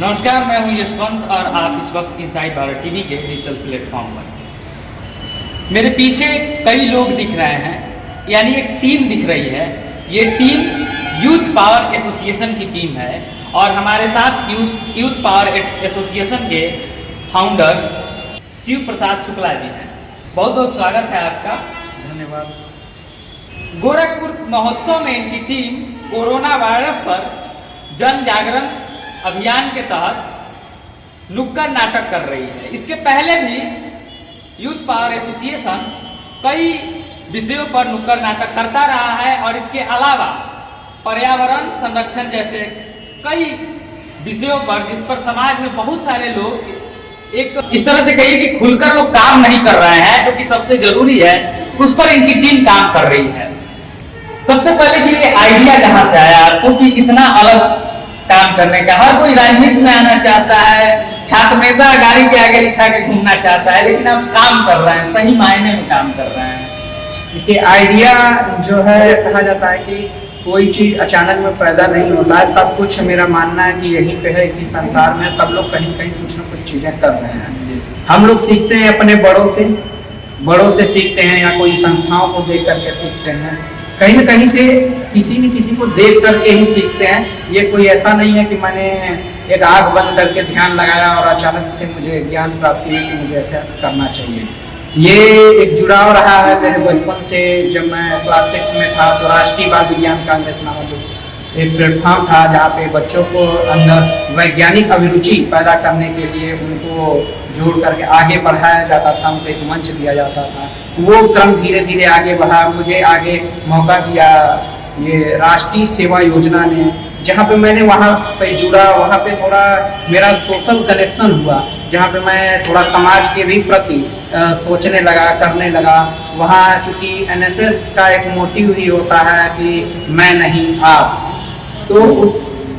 नमस्कार, मैं हूं यशवंत और आप इस वक्त इनसाइड भारत टीवी के डिजिटल प्लेटफॉर्म पर। मेरे पीछे कई लोग दिख रहे हैं, यानी एक टीम दिख रही है। ये टीम यूथ पावर एसोसिएशन की टीम है और हमारे साथ यूथ पावर एसोसिएशन के फाउंडर शिव प्रसाद शुक्ला जी हैं। बहुत बहुत स्वागत है आपका। धन्यवाद। गोरखपुर महोत्सव में इनकी टीम कोरोना वायरस पर जन जागरण अभियान के तहत नुक्कड़ नाटक कर रही है। इसके पहले भी यूथ पावर एसोसिएशन कई विषयों पर नुक्कड़ नाटक करता रहा है और इसके अलावा पर्यावरण संरक्षण जैसे कई विषयों पर, जिस पर समाज में बहुत सारे लोग एक इस तरह से कहिए कि खुलकर लोग काम नहीं कर रहे हैं, जो कि सबसे जरूरी है, उस पर इनकी टीम काम कर रही है। सबसे पहले कि ये आइडिया कहाँ से आया आपको कि इतना अलग काम करने का? हर कोई राजनीति में आना चाहता है, छात्र नेता गाड़ी के आगे लिखा के घूमना चाहता है, लेकिन आप काम कर रहे हैं, सही मायने में काम कर रहे हैं। देखिए, आइडिया जो है, कहा जाता है कि कोई चीज़ अचानक में पैदा नहीं होता है। सब कुछ मेरा मानना है कि यहीं पे है, इसी संसार में सब लोग कहीं कहीं कुछ ना कुछ चीज़ें कर रहे हैं। हम लोग सीखते हैं अपने बड़ों से सीखते हैं, या कोई संस्थाओं को देख करके सीखते हैं। कहीं न कहीं से किसी न किसी को देख करके ही सीखते हैं। ये कोई ऐसा नहीं है कि मैंने एक आँख बंद करके ध्यान लगाया और अचानक से मुझे ज्ञान प्राप्ति हुई कि मुझे ऐसा करना चाहिए। ये एक जुड़ाव रहा है मेरे बचपन से। जब मैं क्लास 6 में था तो राष्ट्रीय बाल विज्ञान कांग्रेस नामक एक प्लेटफॉर्म था, जहाँ पे बच्चों को अंदर वैज्ञानिक अभिरुचि पैदा करने के लिए उनको जोड़ करके आगे बढ़ाया जाता था, उनको एक मंच दिया जाता था। वो क्रम धीरे धीरे आगे बढ़ा, मुझे आगे मौका दिया ये राष्ट्रीय सेवा योजना ने, जहाँ पे मैंने वहाँ पे जुड़ा। वहाँ पे थोड़ा मेरा सोशल कनेक्शन हुआ, जहाँ पे मैं थोड़ा समाज के भी प्रति सोचने लगा, करने लगा। वहाँ चूँकि एनएसएस का एक मोटिव ही होता है कि मैं नहीं आप, तो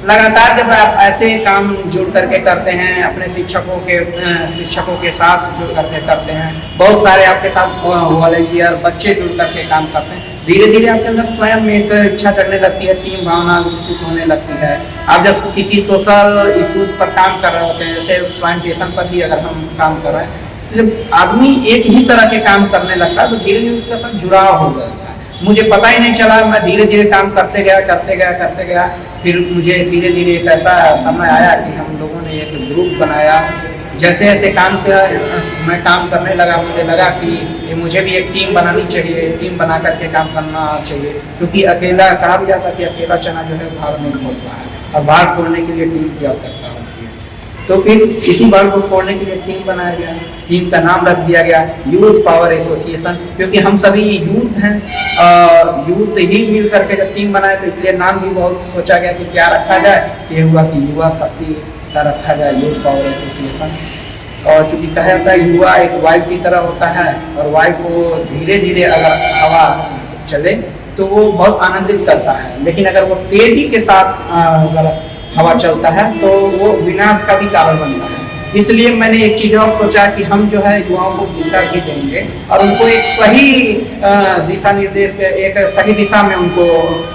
लगातार जब आप ऐसे काम जुड़ करके करते हैं, अपने शिक्षकों के साथ जुड़ करके करते हैं, बहुत सारे आपके साथ वॉलंटियर बच्चे जुड़ करके काम करते हैं, धीरे धीरे आपके अंदर स्वयं में एक इच्छा जगने लगती है, टीम भावना विकसित होने लगती है। आप जब किसी सोशल इश्यूज पर काम कर रहे होते हैं, जैसे प्लांटेशन पर भी अगर हम काम कर रहे हैं, तो जब आदमी एक ही तरह के काम करने लगता है तो धीरे धीरे उसके साथ जुड़ाव हो जाता है। मुझे पता ही नहीं चला, मैं धीरे धीरे काम करते गया। फिर मुझे धीरे धीरे एक ऐसा समय आया कि हम लोगों ने एक ग्रुप बनाया। जैसे जैसे मैं काम करने लगा, मुझे लगा कि मुझे भी एक टीम बनानी चाहिए, टीम बना करके काम करना चाहिए, क्योंकि अकेला कहा भी जाता कि अकेला चना जो है भाग नहीं फोड़ता है, और भाग फोड़ने के लिए टीम की आवश्यकता होती है। तो फिर इसी बात को फोड़ने के लिए टीम बनाया गया। टीम का नाम रख दिया गया यूथ पावर एसोसिएशन, क्योंकि हम सभी यूथ हैं। यूथ ही मिल करके जब टीम बनाए तो इसलिए नाम भी बहुत सोचा गया कि क्या रखा जाए। ये हुआ कि युवा शक्ति का रखा जाए यूथ पावर एसोसिएशन। और चूँकि कहा जाता है युवा एक वायु की तरह होता है, और वायु को धीरे धीरे अगर हवा चले तो वो बहुत आनंदित करता है, लेकिन अगर वो तेजी के साथ अगर हवा चलता है तो वो विनाश का भी कारण बनता है। इसलिए मैंने एक चीज़ और सोचा कि हम जो है युवाओं को दिशा भी देंगे और उनको एक सही दिशा निर्देश, एक सही दिशा में उनको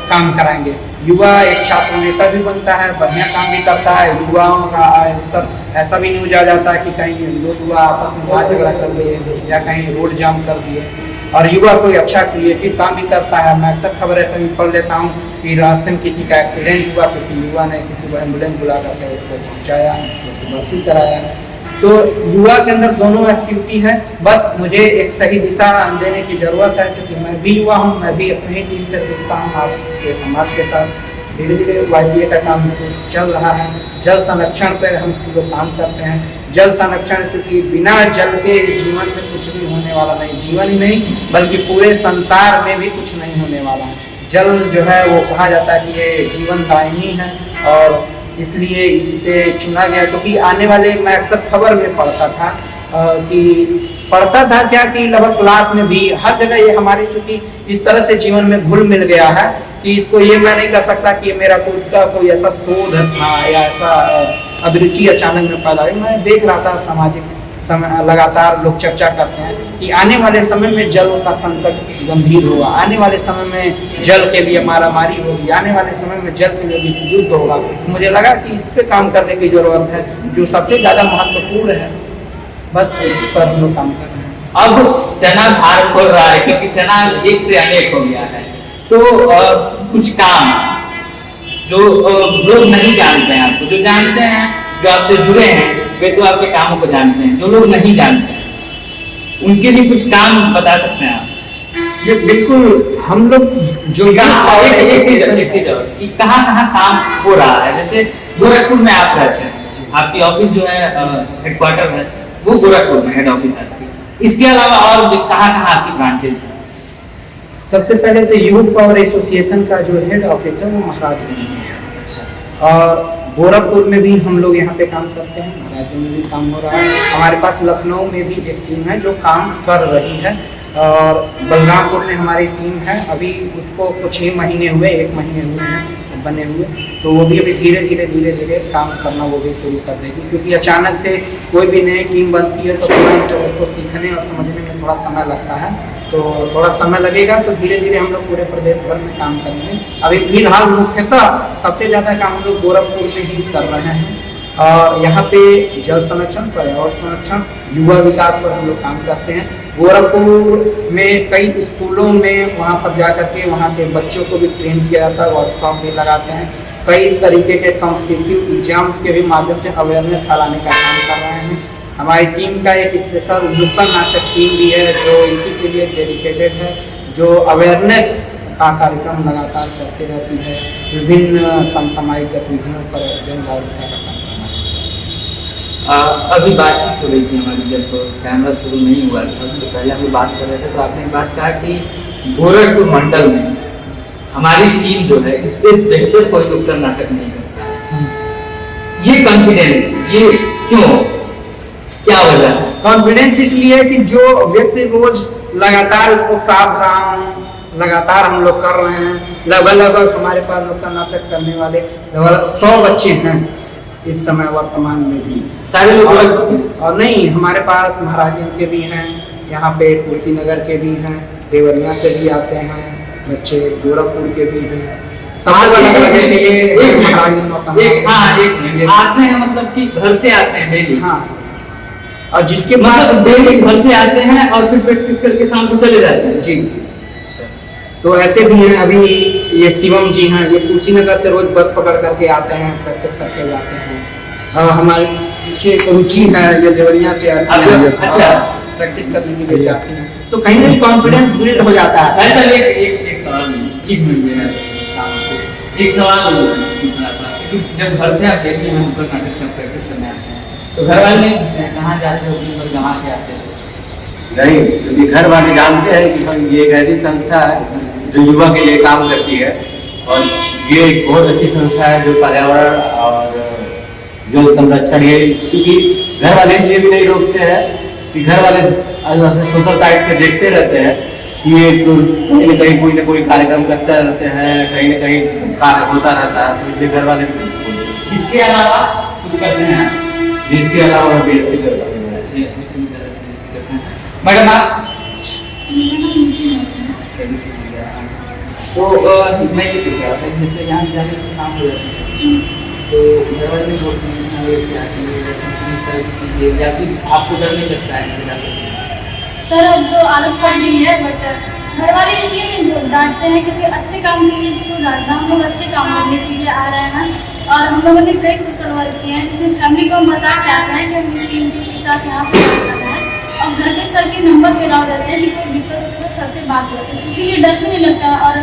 काम कराएंगे। युवा एक छात्र नेता भी बनता है, बढ़िया काम भी करता है। युवाओं का अक्सर ऐसा भी न्यूज आ जाता है कि कहीं दो युवा आपस में बात झगड़ा कर लिए या कहीं रोड जाम कर दिए, और युवा कोई अच्छा क्रिएटिव काम भी करता है। मैं अक्सर खबरें कहीं पढ़ लेता हूँ कि रास्ते में किसी का एक्सीडेंट हुआ, किसी युवा ने किसी को एम्बुलेंस बुला करके उसको पहुँचाया, उसको भर्ती कराया। तो युवा के अंदर दोनों एक्टिविटी है, बस मुझे एक सही दिशा देने की ज़रूरत है। चूँकि मैं भी युवा हूँ, मैं भी अपनी ही टीम से सीखता हूँ, आपके समाज के साथ धीरे धीरे YPA का काम चल रहा है। जल संरक्षण पर हम लोग काम करते हैं। जल संरक्षण, चूँकि बिना जल के इस जीवन में कुछ भी होने वाला नहीं, जीवन ही नहीं बल्कि पूरे संसार में भी कुछ नहीं होने वाला है। जल जो है वो कहा जाता है कि ये जीवन दायिनी है, और इसलिए इसे चुना गया। क्योंकि आने वाले, मैं अक्सर खबर में पढ़ता था कि लगभग क्लास में भी हर जगह ये हमारी, चूँकि इस तरह से जीवन में घुल मिल गया है कि इसको ये मैं नहीं कह सकता कि ये मेरा खुद का कोई ऐसा शोध था या ऐसा अभिरुचि अचानक में पैदा हुई। मैं देख रहा था सामाजिक समय लगातार लोग चर्चा करते हैं कि आने वाले समय में जल का संकट गंभीर होगा, आने वाले समय में जल के लिए मारामारी होगी, आने वाले समय में जल के लिए विश्व युद्ध होगा। तो मुझे लगा कि इस पे काम करने की जरूरत है, जो सबसे ज़्यादा महत्वपूर्ण है, बस इस पर हम लोग काम कर रहे हैं। अब चना भार खोल रहा है क्योंकि चना एक से अनेक हो गया है, तो कुछ काम जो लोग नहीं जानते हैं, आपको जो जानते हैं, जो आपसे जुड़े हैं, वे तो आपके कामों को जानते हैं। जो लोग नहीं जानते हैं उनके लिए कुछ काम बता सकते हैं आप? ये बिल्कुल हम लोग जो कहाँ काम हो रहा है। जैसे गोरखपुर में आप रहते हैं, आपकी ऑफिस जो है हेडक्वार्टर है वो गोरखपुर में, हेड ऑफिस आपकी। इसके अलावा और कहाँ आपकी ब्रांचेज हैं? सबसे पहले तो यूथ पावर एसोसिएशन का जो हेड ऑफिस है वो महाराजगंज में है। अच्छा। और गोरखपुर में भी हम लोग यहाँ पे काम करते हैं, महाराजगंज में भी काम हो रहा है। हमारे पास लखनऊ में भी एक टीम है जो काम कर रही है, और बलरामपुर में हमारी टीम है, अभी उसको कुछ ही महीने हुए, 1 महीने हुए हैं बने हुए, तो वो भी अभी धीरे धीरे काम करना वो भी शुरू कर देगी। क्योंकि अचानक से कोई भी नई टीम बनती है तो तुरंत उसको सीखने और समझने में थोड़ा समय लगता है, तो थोड़ा समय लगेगा। तो धीरे धीरे हम लोग पूरे प्रदेश भर में काम करेंगे। अभी फिलहाल मुख्यतः सबसे ज़्यादा काम हम लोग गोरखपुर में ही कर रहे हैं, और यहाँ पे जल संरक्षण, पर्यावरण संरक्षण, युवा विकास पर हम लोग काम करते हैं। गोरखपुर में कई स्कूलों में वहाँ पर जा कर के वहाँ के बच्चों को भी ट्रेन किया जाता है, वर्कशॉप भी लगाते हैं। कई तरीके के कॉम्पिटिटिव एग्जाम्स के भी माध्यम से अवेयरनेस फैलाने का काम कर रहे हैं। हमारी टीम का एक स्पेशल नुक्कड़ नाटक टीम भी है जो इसी के लिए डेडिकेटेड है, जो अवेयरनेस का कार्यक्रम लगातार करते रहती है, विभिन्न समसामयिक गतिविधियों पर जन जागरूकता का काम करना है। अभी बातचीत हो रही थी हमारी, जब कैमरा शुरू नहीं हुआ था उससे पहले हम लोग बात कर रहे थे, तो आपने बात कहा कि गोरखपुर मंडल में हमारी टीम जो है इससे बेहतर कोई नुक्कड़ नाटक नहीं करता है। ये कॉन्फिडेंस, ये क्यों, क्या वजह है? कॉन्फिडेंस इसलिए है कि जो व्यक्ति रोज लगातार इसको साध रहा हूँ, लगातार हम लोग कर रहे हैं। लगभग हमारे पास नुक्कड़ नाटक करने वाले लगभग 100 बच्चे हैं इस समय वर्तमान में भी। सारे लोग और नहीं, हमारे पास महाराजगंज के भी हैं, यहाँ पे कुशीनगर के भी हैं, देवरिया से भी आते हैं बच्चे, गोरखपुर के भी हैं, सब अलग अलग आते हैं, मतलब कि घर से आते हैं डेली। हाँ, और जिसके पास डेली घर से आते हैं और फिर प्रैक्टिस करके शाम को चले जाते हैं। जी, तो ऐसे भी हैं। अभी ये शिवम जी हैं, ये कुशीनगर से रोज बस पकड़ करके आते हैं, प्रैक्टिस करके जाते हैं। हमारे पीछे रुचि है, ये देवरिया से आती है, अच्छा प्रैक्टिस करने के लिए जाती हैं, तो कहीं ना कहीं कॉन्फिडेंस बिल्ड हो जाता है। एक सवाल जब घर से आप देखते हैं नुक्कड़ नाटक में प्रैक्टिस करने आते हैं, तो घर वाले कहाँ जाते हो, कहाँ से आते हैं? नहीं, क्योंकि घर वाले जानते हैं कि हम ये एक ऐसी संस्था है जो युवा के लिए काम करती है, और ये एक बहुत अच्छी संस्था है जो पर्यावरण और जल संरक्षण, ये क्योंकि घर वाले इसलिए भी नहीं रोकते हैं कि घर वाले सोशल साइट्स पे देखते रहते हैं कि ये कहीं ना कोई कार्यक्रम करते रहते हैं, कहीं ना कहीं कार्य होता रहता है, तो इसलिए घर वाले भी। इसके अलावा कुछ करते हैं? इसके अलावा BSc करते हैं। मैडम आप? तो मैं ये पूछ रहा था, जैसे यहाँ जाने के काम हो जाते हैं, तो घर वाले लोग या फिर आपको डर नहीं लगता है? सर अब तो आदत पड़ गई है, बट घर वाले इसलिए नहीं डांटते हैं क्योंकि अच्छे काम के लिए क्यों डांटना, हम लोग अच्छे काम करने के लिए आ रहे हैं। और हम लोगों ने कई सोशल वर्क किए हैं जिसमें फैमिली को हम बता के आते हैं कि हम इस टीम के साथ यहाँ पर काम कर रहे हैं, और घर पे सर के नंबर पे अलाउ रहते हैं कि कोई दिक्कत होती है तो सर से बात करते हैं, इसीलिए डर भी नहीं लगता। और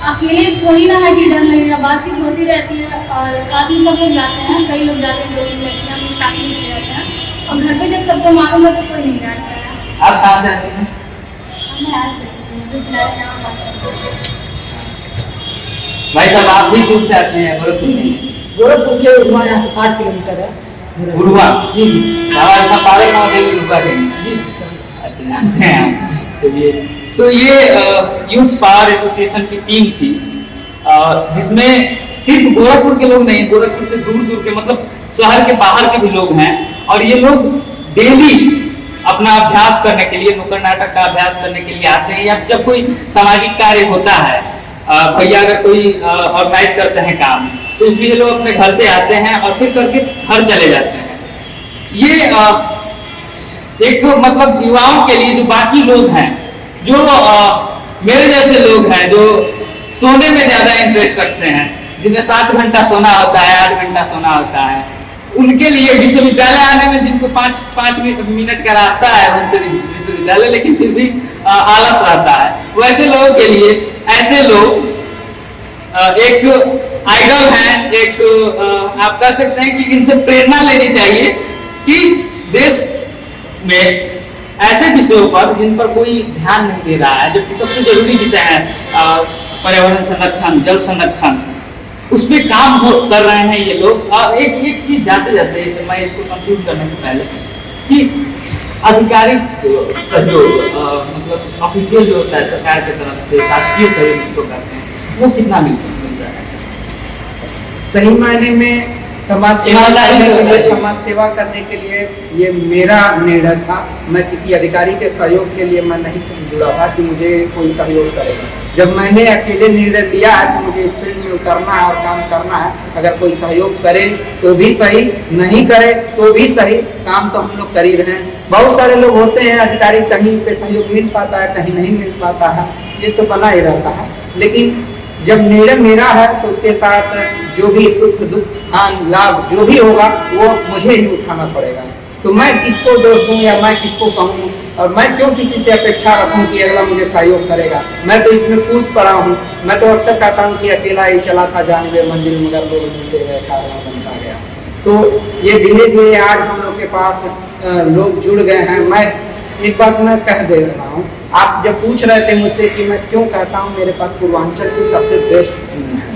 अकेले थोड़ी ना है कि डर लगेगा, बातचीत होती रहती है, और साथ में सब लोग जाते हैं, कई लोग जाते हैं, 2-3 लड़कियाँ हम साथ में से जाते हैं, और घर पे जब सबको मालूम है तो कोई नहीं डांटता है। आप कहाँ से आते हैं? भाई साहब आप भी दूर से आते हैं? गोरखपुर के उरुआ यहाँ से 60 किलोमीटर है। उरुआ? जी जी। हमारे सपारे महादेव उरुआ के? जी। अच्छा जानते हैं। तो ये यूथ पावर एसोसिएशन की टीम थी, जिसमें सिर्फ गोरखपुर के लोग नहीं, गोरखपुर से दूर दूर के, मतलब शहर के बाहर के भी लोग हैं, और ये लोग डेली अपना अभ्यास करने के लिए, नुक्कड़ नाटक का अभ्यास करने के लिए आते हैं, या जब कोई सामाजिक कार्य होता है, भैया अगर कोई ऑर्गेनाइज करते हैं काम, तो इसलिए ये लोग अपने घर से आते हैं और फिर करके घर चले जाते हैं। ये एक मतलब युवाओं के लिए, जो बाकी लोग हैं, जो मेरे जैसे लोग हैं, जो सोने में ज्यादा इंटरेस्ट रखते हैं, जिन्हें 7 घंटा सोना होता है, 8 घंटा सोना होता है, उनके लिए विश्वविद्यालय आने में जिनको 5 मिनट का रास्ता है उनसे विश्वविद्यालय, लेकिन फिर भी आलस रहता है, वैसे लोगों के लिए ऐसे लोग एक आइडल हैं, एक आप कह सकते हैं कि इनसे प्रेरणा लेनी चाहिए कि देश में ऐसे विषयों पर जिन पर कोई ध्यान नहीं दे रहा है, जबकि सबसे जरूरी विषय है पर्यावरण संरक्षण, जल संरक्षण, उस पर काम कर रहे हैं ये लोग। और एक चीज जाते जाते मैं इसको कंक्लूड करने से पहले कि आधिकारिक सहयोग, मतलब ऑफिशियल जो होता है सरकार की तरफ से, शासकीय सहयोग जिसको कहते हैं, वो कितना मिल रहा है? सही मायने में समाज सेवा करने के लिए ये मेरा निर्णय था। मैं किसी अधिकारी के सहयोग के लिए मैं नहीं जुड़ा था कि मुझे कोई सहयोग करेगा। जब मैंने अकेले निर्णय लिया है कि मुझे इस फील्ड में उतरना है और काम करना है, अगर कोई सहयोग करे तो भी सही, नहीं करे तो भी सही, काम तो हम लोग कर ही रहे हैं। बहुत सारे लोग होते हैं अधिकारी, कहीं पे सहयोग मिल पाता है, कहीं नहीं मिल पाता है, ये तो बना ही रहता है। लेकिन जब निर्णय मेरा है तो उसके साथ जो भी सुख दुख हान लाभ जो भी होगा वो मुझे ही उठाना पड़ेगा। तो मैं किसको दोष दूं या मैं किसको कहूँ, और मैं क्यों किसी से अपेक्षा रखूं कि अगला मुझे सहयोग करेगा। मैं तो इसमें कूद पड़ा हूँ। मैं तो अक्सर कहता हूँ कि अकेला ही चला था जानवे मंजिल, मगर लोग मिलते गए, कारवां बनता गया। तो ये धीरे धीरे आज हम लोग के पास लोग जुड़ गए हैं। मैं एक बात मैं कह दे रहा हूँ, आप जब पूछ रहे थे मुझसे कि मैं क्यों कहता हूँ मेरे पास पूर्वांचल की सबसे बेस्ट टीम है।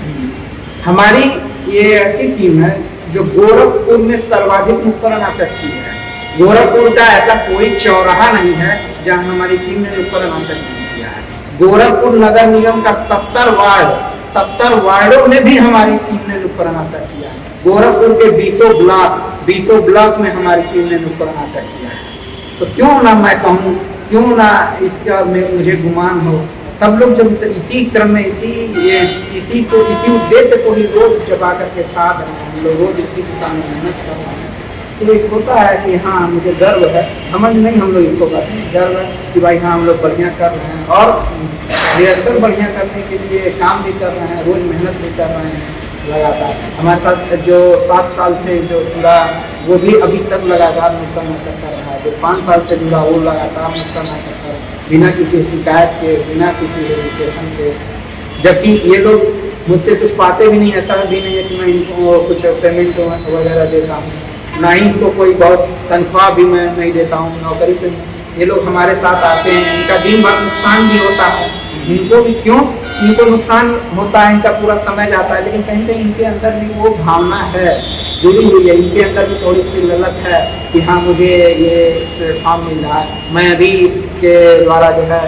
हमारी ये ऐसी टीम है जो गोरखपुर में सर्वाधिक नुक्कड़ नाटक की है। गोरखपुर का ऐसा कोई चौराहा नहीं है जहाँ हमारी टीम ने नुक्कड़ नाटक नहीं किया है। गोरखपुर नगर निगम का 70 वार्डों में भी हमारी टीम ने नुक्कड़ नाटक किया है। गोरखपुर के 20 ब्लॉक में हमारी टीम ने नुक्कड़ नाटक किया है। तो क्यों ना मैं कहूँ, क्यों ना इसका मुझे गुमान हो। सब लोग जब इसी क्रम में इसी उद्देश्य को ही रोज जगा करके साथ हैं, हम लोग रोज इसी दिशा में मेहनत कर रहे हैं, तो एक होता है कि हाँ मुझे गर्व है। समझ नहीं हम लोग इसको कहते हैं, गर्व है कि भाई हाँ हम लोग बढ़िया कर रहे हैं और निरंतर बढ़िया करने के लिए काम भी कर रहे हैं, रोज मेहनत भी कर रहे हैं लगातार। हमारे साथ जो 7 साल से जो जुड़ा वो भी अभी तक लगातार नुक्कड़ नाटक कर रहा है। जो 5 साल से जुड़ा वो लगातार नुक्कड़ नाटक कर रहा है, बिना किसी शिकायत के, बिना किसी वेरिफिकेशन के। जबकि ये लोग मुझसे कुछ पाते भी नहीं, ऐसा भी नहीं है कि मैं इनको कुछ पेमेंट वगैरह देता हूँ, ना ही इनको कोई बहुत तनख्वाह भी मैं नहीं देता हूँ, नौकरी पे। ये लोग हमारे साथ आते हैं, इनका दिन भर नुकसान भी होता है, इनको भी क्यों, इनको नुकसान होता है, इनका पूरा समय जाता है, लेकिन कहीं कहीं इनके अंदर भी वो भावना है, जुड़ी हुई है। इनके अंदर भी थोड़ी सी ललक है कि हाँ मुझे ये प्लेटफॉर्म मिल रहा है, मैं अभी इसके द्वारा जो है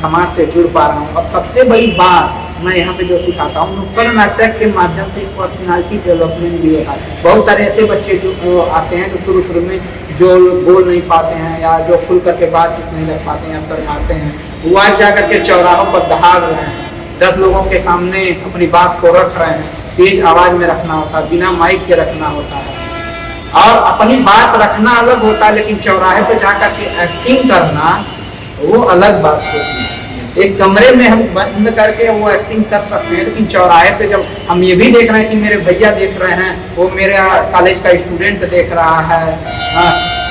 समाज से जुड़ पा रहा हूँ। और सबसे बड़ी बात मैं यहाँ पे जो सिखाता हूँ, नुक्कड़ नाटक के माध्यम से पर्सनालिटी डेवलपमेंट भी होता है। बहुत सारे ऐसे बच्चे जो आते हैं जो शुरू में जो बोल नहीं पाते हैं या जो खुल करके बातचीत नहीं कर पाते हैं या शर्माते हैं, वो आज जा करके चौराहों पर दहाड़ रहे हैं, 10 लोगों के सामने अपनी बात को रख रहे हैं। तेज आवाज में रखना होता है, बिना माइक के रखना होता है, और अपनी बात रखना अलग होता है, लेकिन चौराहे पर जाकर के एक्टिंग करना वो अलग बात होती है। एक कमरे में हम बंद करके वो एक्टिंग कर सकते हैं, लेकिन चौराहे पे जब हम ये भी देख रहे हैं कि मेरे भैया देख रहे हैं, वो मेरा कॉलेज का स्टूडेंट देख रहा है,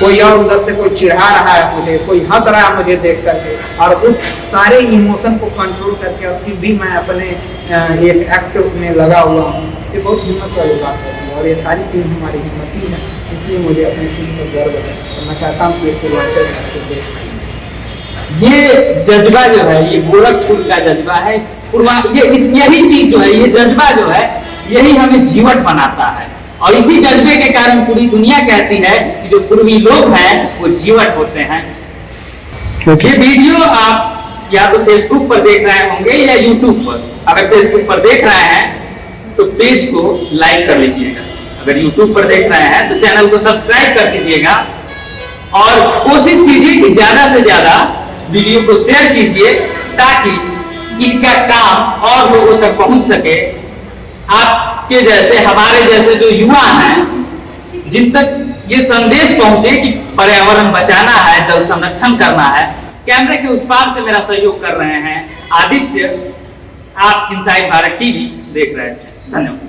कोई और उधर से कोई चिढ़ा रहा है मुझे, कोई हंस रहा है मुझे देख करके, और उस सारे इमोशन को कंट्रोल करके और फिर भी मैं अपने एक एक्ट में लगा हुआ हूँ, ये बहुत हिम्मत वाली बात है। और ये सारी टीम हमारी हिम्मती है, इसलिए मुझे अपनी टीम पर गर्व है। तो मैं चाहता हूँ कि पूर्वांचल ये जज्बा जो है, ये गोरखपुर का जज्बा है, यही चीज जो है, ये जज्बा जो है, यही हमें जीवट बनाता है। और इसी जज्बे के कारण पूरी दुनिया कहती है कि जो पूर्वी लोग हैं वो जीवट होते हैं। ये वीडियो आप या तो फेसबुक पर देख रहे होंगे या यूट्यूब पर। अगर फेसबुक पर देख रहे हैं तो पेज को लाइक कर लीजिएगा, अगर यूट्यूब पर देख रहे हैं तो चैनल को सब्सक्राइब कर दीजिएगा, और कोशिश कीजिए कि ज्यादा से ज्यादा वीडियो को शेयर कीजिए ताकि इनका काम और लोगों तक पहुंच सके। आपके जैसे, हमारे जैसे जो युवा हैं, जिन तक ये संदेश पहुंचे कि पर्यावरण बचाना है, जल संरक्षण करना है। कैमरे के उस पार से मेरा सहयोग कर रहे हैं आदित्य। आप इनसाइड भारत टीवी देख रहे हैं। धन्यवाद।